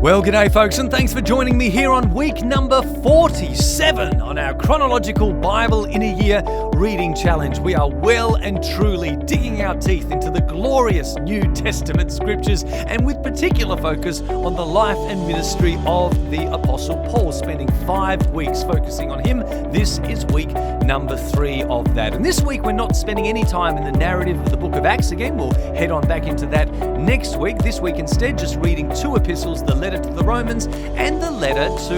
Well, g'day folks, and thanks for joining me here on week number 47 on our Chronological Bible-in-a-Year reading challenge. We are well and truly digging our teeth into the glorious New Testament scriptures, and with particular focus on the life and ministry of the Apostle Paul, spending 5 weeks focusing on him. This is week number 3 of that. And this week we're not spending any time in the narrative of the book of Acts again. We'll head on back into that next week. This week instead, just reading 2 epistles, the letter to the Romans and the letter to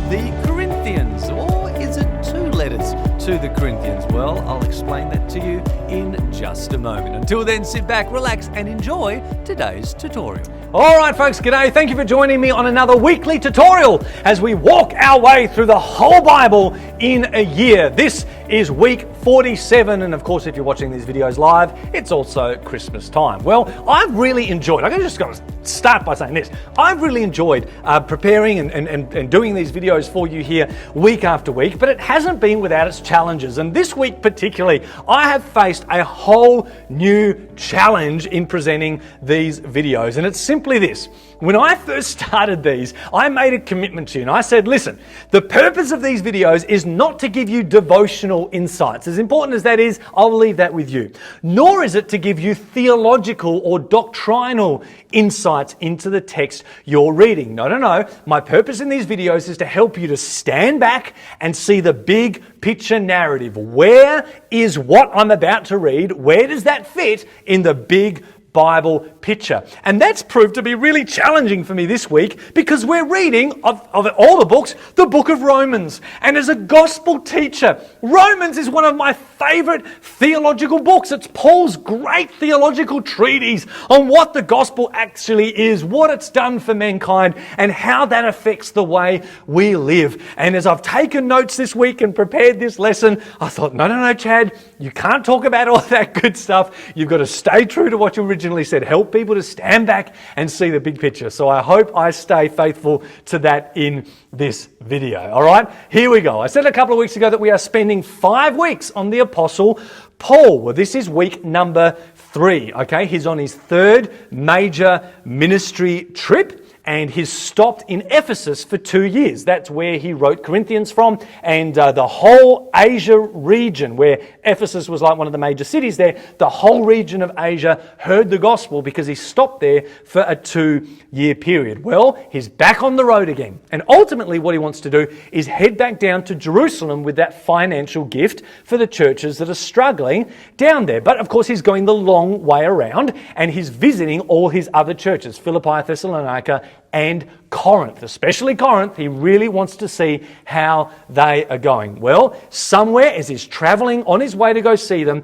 the Corinthians. Or is it 2 letters to the Corinthians? Well, I'll explain that to you in just a moment. Until then, sit back, relax, and enjoy today's tutorial. All right, folks, g'day. Thank you for joining me on another weekly tutorial as we walk our way through the whole Bible in a year. This is week 47, and of course, if you're watching these videos live, it's also Christmas time. Well, I've really enjoyed, I'm just going to start by saying this, I've really enjoyed preparing and doing these videos for you here week after week, but it hasn't been without its challenges. And this week particularly, I have faced a whole new challenge in presenting these videos, and it's simply this. When I first started these, I made a commitment to you, and I said, listen, the purpose of these videos is not to give you devotional insights. As important as that is, I'll leave that with you. Nor is it to give you theological or doctrinal insights into the text you're reading. No. My purpose in these videos is to help you to stand back and see the big picture narrative. Where is what I'm about to read? Where does that fit in the big Bible picture? And that's proved to be really challenging for me this week because we're reading, of all the books, the book of Romans. And as a gospel teacher, Romans is one of my favorite theological books. It's Paul's great theological treatise on what the gospel actually is, what it's done for mankind, and how that affects the way we live. And as I've taken notes this week and prepared this lesson, I thought, no, Chad, you can't talk about all that good stuff. You've got to stay true to what you originally said. Help people to stand back and see the big picture. So I hope I stay faithful to that in this video. All right, here we go. I said a couple of weeks ago that we are spending 5 weeks on the Apostle Paul. Well, this is week number 3. Okay, he's on his 3rd major ministry trip, and he's stopped in Ephesus for 2 years. That's where he wrote Corinthians from, and the whole Asia region, where Ephesus was like one of the major cities there, the whole region of Asia heard the gospel because he stopped there for a 2-year period. Well, he's back on the road again, and ultimately what he wants to do is head back down to Jerusalem with that financial gift for the churches that are struggling down there. But of course, he's going the long way around, and he's visiting all his other churches, Philippi, Thessalonica, and Corinth. Especially Corinth, he really wants to see how they are going. Well, somewhere as he's traveling on his way to go see them,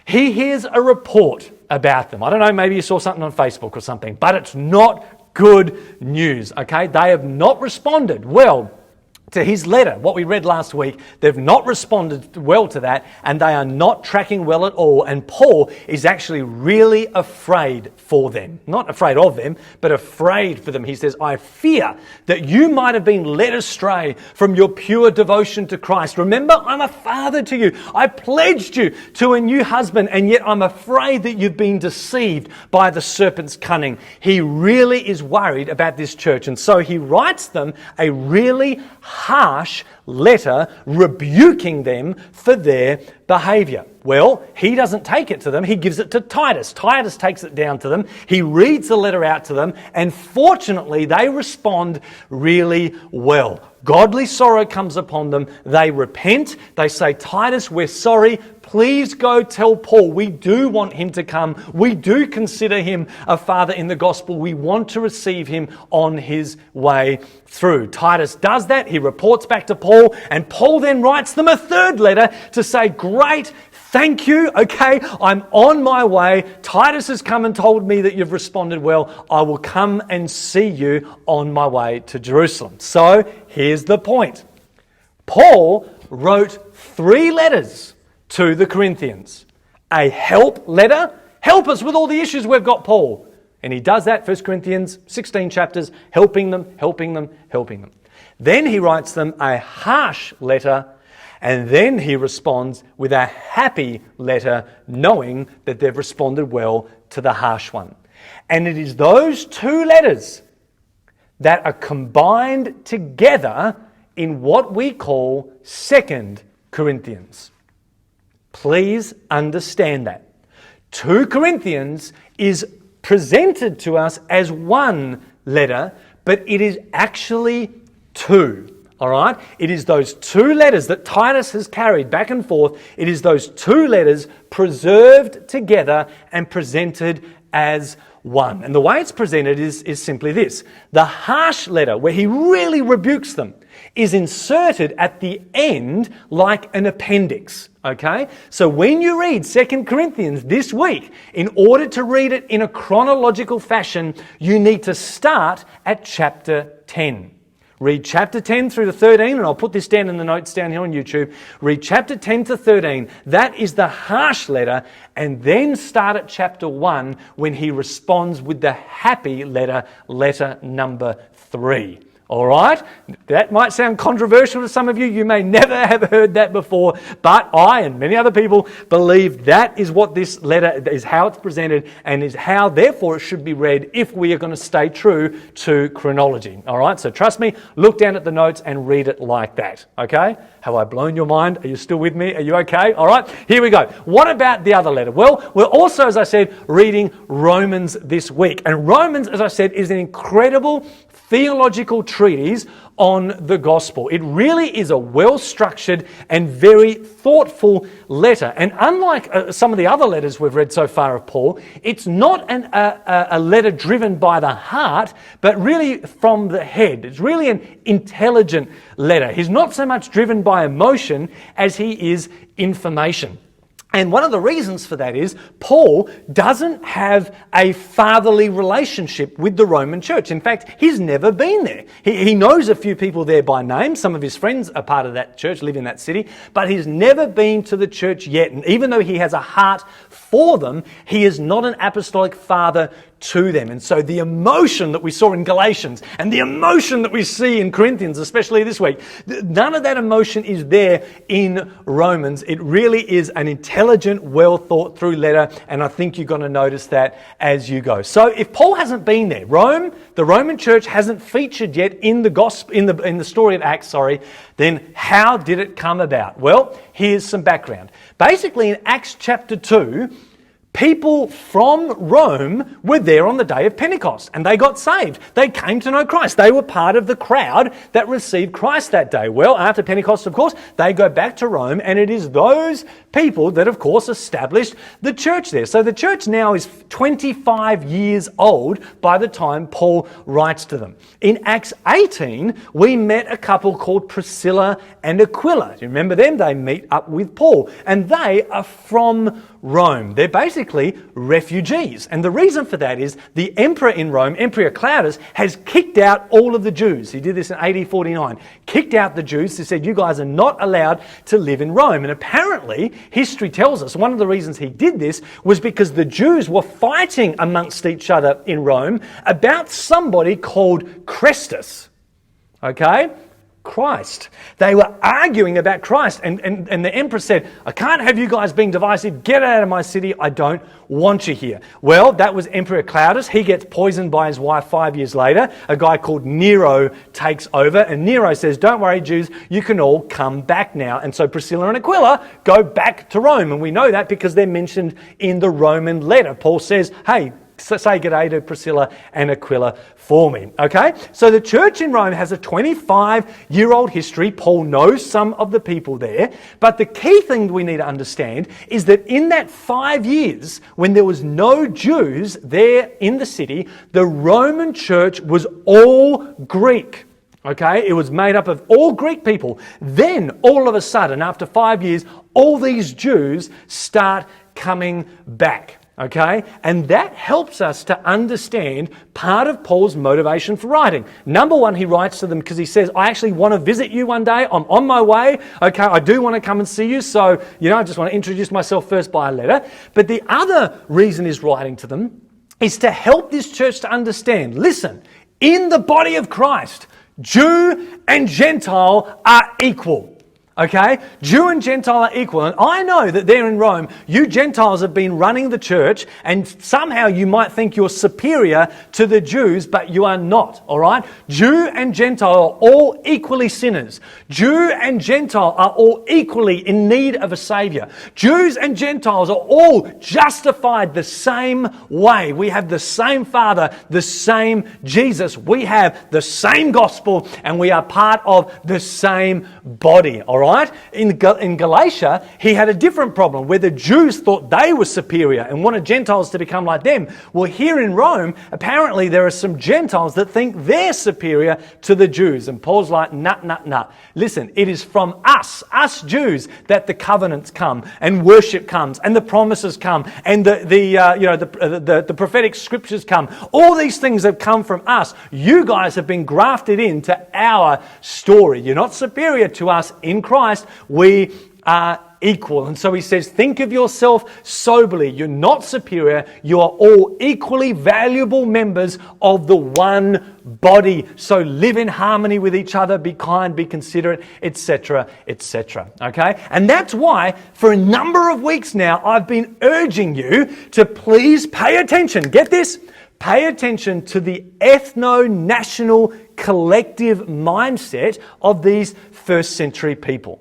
he hears a report about them. I don't know, maybe you saw something on Facebook or something, but it's not good news, okay? They have not responded well to his letter, what we read last week. They've not responded well to that, and they are not tracking well at all. And Paul is actually really afraid for them. Not afraid of them, but afraid for them. He says, I fear that you might have been led astray from your pure devotion to Christ. Remember, I'm a father to you. I pledged you to a new husband, and yet I'm afraid that you've been deceived by the serpent's cunning. He really is worried about this church, and so he writes them a really harsh letter rebuking them for their behavior. Well, he doesn't take it to them. He gives it to Titus. Titus takes it down to them. He reads the letter out to them, and fortunately, they respond really well. Godly sorrow comes upon them. They repent. They say, Titus, we're sorry. Please go tell Paul. We do want him to come. We do consider him a father in the gospel. We want to receive him on his way through. Titus does that. He reports back to Paul, and Paul then writes them a 3rd letter to say, great, thank you, okay, I'm on my way. Titus has come and told me that you've responded well. I will come and see you on my way to Jerusalem. So here's the point. Paul wrote 3 letters to the Corinthians. A help letter. Help us with all the issues we've got, Paul. And he does that, 1 Corinthians, 16 chapters, helping them. Then he writes them a harsh letter, and then he responds with a happy letter, knowing that they've responded well to the harsh one. And it is those 2 letters that are combined together in what we call 2 Corinthians. Please understand that. 2 Corinthians is presented to us as one letter, but it is actually two. All right? It is those two letters that Titus has carried back and forth. It is those two letters preserved together and presented as one. And the way it's presented is simply this. The harsh letter, where he really rebukes them, is inserted at the end like an appendix. Okay? So when you read 2 Corinthians this week, in order to read it in a chronological fashion, you need to start at chapter 10. Read chapter 10 through to 13, and I'll put this down in the notes down here on YouTube. Read chapter 10 to 13. That is the harsh letter, and then start at chapter 1 when he responds with the happy letter, letter number 3. All right? That might sound controversial to some of you. You may never have heard that before, but I and many other people believe that is what this letter is, how it's presented, and is how, therefore, it should be read if we are going to stay true to chronology. All right? So trust me, look down at the notes and read it like that. Okay? Have I blown your mind? Are you still with me? Are you okay? All right? Here we go. What about the other letter? Well, we're also, as I said, reading Romans this week. And Romans, as I said, is an incredible theological treatise on the gospel. It really is a well-structured and very thoughtful letter. And unlike some of the other letters we've read so far of Paul, it's not a letter driven by the heart, but really from the head. It's really an intelligent letter. He's not so much driven by emotion as he is information. And one of the reasons for that is Paul doesn't have a fatherly relationship with the Roman church. In fact, he's never been there. He knows a few people there by name. Some of his friends are part of that church, live in that city, but he's never been to the church yet. And even though he has a heart for them, he is not an apostolic father to them. And so the emotion that we saw in Galatians and the emotion that we see in Corinthians, especially this week, none of that emotion is there in Romans. It really is an intelligent, well thought through letter, and I think you're going to notice that as you go. So if Paul hasn't been there, the Roman church hasn't featured yet in the gospel, in the story of Acts, then how did it come about? Well, here's some background. Basically, in Acts chapter 2, people from Rome were there on the day of Pentecost, and they got saved. They came to know Christ. They were part of the crowd that received Christ that day. Well, after Pentecost, of course, they go back to Rome, and it is those people that, of course, established the church there. So the church now is 25 years old by the time Paul writes to them. In Acts 18, we met a couple called Priscilla and Aquila. Do you remember them? They meet up with Paul, and they are from Rome. They're basically refugees. And the reason for that is the emperor in Rome, Emperor Claudius, has kicked out all of the Jews. He did this in AD 49. Kicked out the Jews. He said, you guys are not allowed to live in Rome. And apparently, history tells us one of the reasons he did this was because the Jews were fighting amongst each other in Rome about somebody called Christus. Okay? Christ. They were arguing about Christ, and the emperor said, I can't have you guys being divisive. Get out of my city. I don't want you here. Well, that was Emperor Claudius. He gets poisoned by his wife 5 years later. A guy called Nero takes over, and Nero says, don't worry, Jews, you can all come back now. And so Priscilla and Aquila go back to Rome, and we know that because they're mentioned in the Roman letter. Paul says, hey, say g'day to Priscilla and Aquila for me. Okay? So the church in Rome has a 25-year-old history. Paul knows some of the people there. But the key thing we need to understand is that in that 5 years, when there was no Jews there in the city, the Roman church was all Greek. Okay? It was made up of all Greek people. Then, all of a sudden, after 5 years, all these Jews start coming back. Okay? And that helps us to understand part of Paul's motivation for writing. Number one, he writes to them because he says, I actually want to visit you one day. I'm on my way. Okay, I do want to come and see you. So, I just want to introduce myself first by a letter. But the other reason he's writing to them is to help this church to understand, listen, in the body of Christ, Jew and Gentile are equal. Okay? Jew and Gentile are equal. And I know that there in Rome, you Gentiles have been running the church, and somehow you might think you're superior to the Jews, but you are not, all right? Jew and Gentile are all equally sinners. Jew and Gentile are all equally in need of a Savior. Jews and Gentiles are all justified the same way. We have the same Father, the same Jesus. We have the same gospel, and we are part of the same body, all right? In Galatia, he had a different problem where the Jews thought they were superior and wanted Gentiles to become like them. Well, here in Rome, apparently there are some Gentiles that think they're superior to the Jews. And Paul's like, nah. Listen, it is from us Jews, that the covenants come and worship comes and the promises come and the prophetic scriptures come. All these things have come from us. You guys have been grafted into our story. You're not superior to us in Christ. We are equal. And so he says, think of yourself soberly. You're not superior. You are all equally valuable members of the one body. So live in harmony with each other, be kind, be considerate, etc., etc. Okay? And that's why for a number of weeks now, I've been urging you to please pay attention. Get this? Pay attention to the ethno-national collective mindset of these first century people.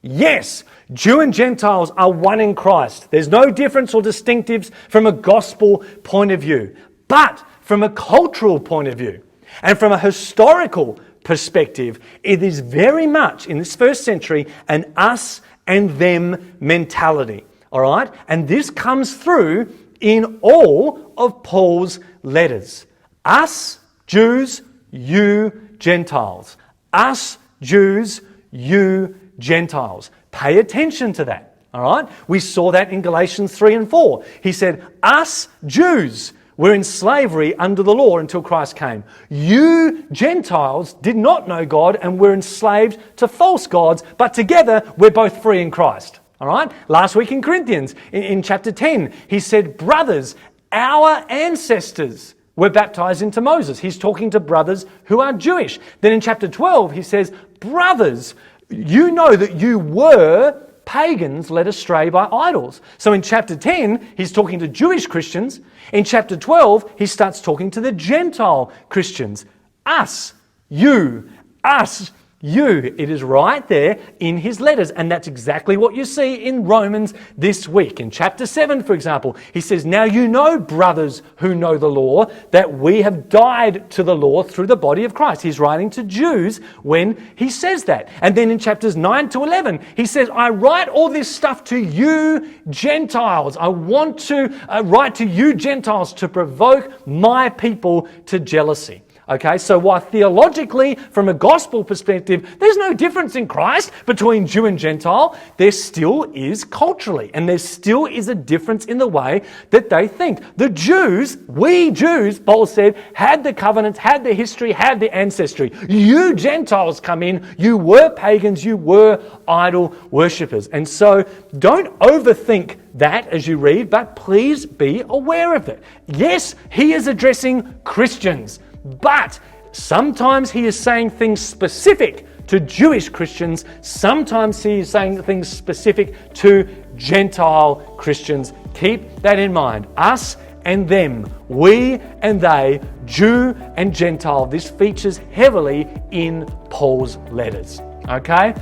Yes, Jew and Gentiles are one in Christ. There's no difference or distinctives from a gospel point of view. But from a cultural point of view and from a historical perspective, it is very much, in this first century, an us and them mentality. All right? And this comes through in all of Paul's letters. Us, Jews, you, Gentiles. Us, Jews, you, Gentiles. Pay attention to that. All right? We saw that in Galatians 3 and 4. He said, us, Jews, were in slavery under the law until Christ came. You, Gentiles, did not know God and were enslaved to false gods, but together we're both free in Christ. All right? Last week in Corinthians, in chapter 10, he said, brothers, our ancestors were baptized into Moses. He's talking to brothers who are Jewish. Then in chapter 12, he says, brothers, you know that you were pagans led astray by idols. So in chapter 10, he's talking to Jewish Christians. In chapter 12, he starts talking to the Gentile Christians. Us, you, us, you. It is right there in his letters. And that's exactly what you see in Romans this week. In chapter 7, for example, he says, now you know, brothers who know the law, that we have died to the law through the body of Christ. He's writing to Jews when he says that. And then in chapters 9 to 11, he says, I write all this stuff to you Gentiles. I want to write to you Gentiles to provoke my people to jealousy. Okay, so while theologically, from a gospel perspective, there's no difference in Christ between Jew and Gentile, there still is culturally, and there still is a difference in the way that they think. The Jews, we Jews, Paul said, had the covenants, had the history, had the ancestry. You Gentiles come in, you were pagans, you were idol worshippers. And so don't overthink that as you read, but please be aware of it. Yes, he is addressing Christians, but sometimes he is saying things specific to Jewish Christians. Sometimes he is saying things specific to Gentile Christians. Keep that in mind. Us and them, we and they, Jew and Gentile. This features heavily in Paul's letters. Okay?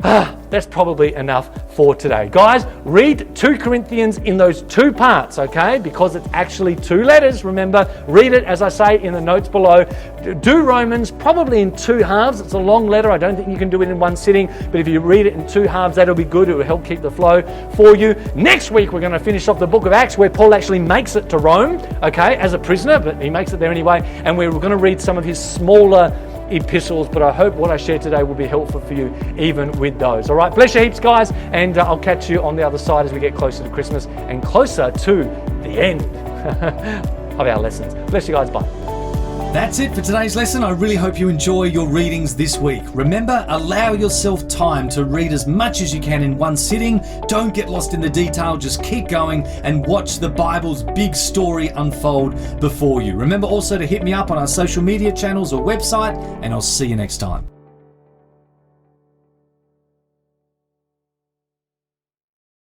That's probably enough for today. Guys, read 2 Corinthians in those two parts, okay? Because it's actually two letters, remember. Read it, as I say, in the notes below. Do Romans probably in two halves. It's a long letter. I don't think you can do it in one sitting, but if you read it in two halves, that'll be good. It will help keep the flow for you. Next week, we're going to finish off the book of Acts, where Paul actually makes it to Rome, okay, as a prisoner, but he makes it there anyway, and we're going to read some of his smaller epistles, but I hope what I shared today will be helpful for you even with those. All right, bless you heaps, guys, and I'll catch you on the other side as we get closer to Christmas and closer to the end of our lessons. Bless you guys, bye. That's it for today's lesson. I really hope you enjoy your readings this week. Remember, allow yourself time to read as much as you can in one sitting. Don't get lost in the detail. Just keep going and watch the Bible's big story unfold before you. Remember also to hit me up on our social media channels or website, and I'll see you next time.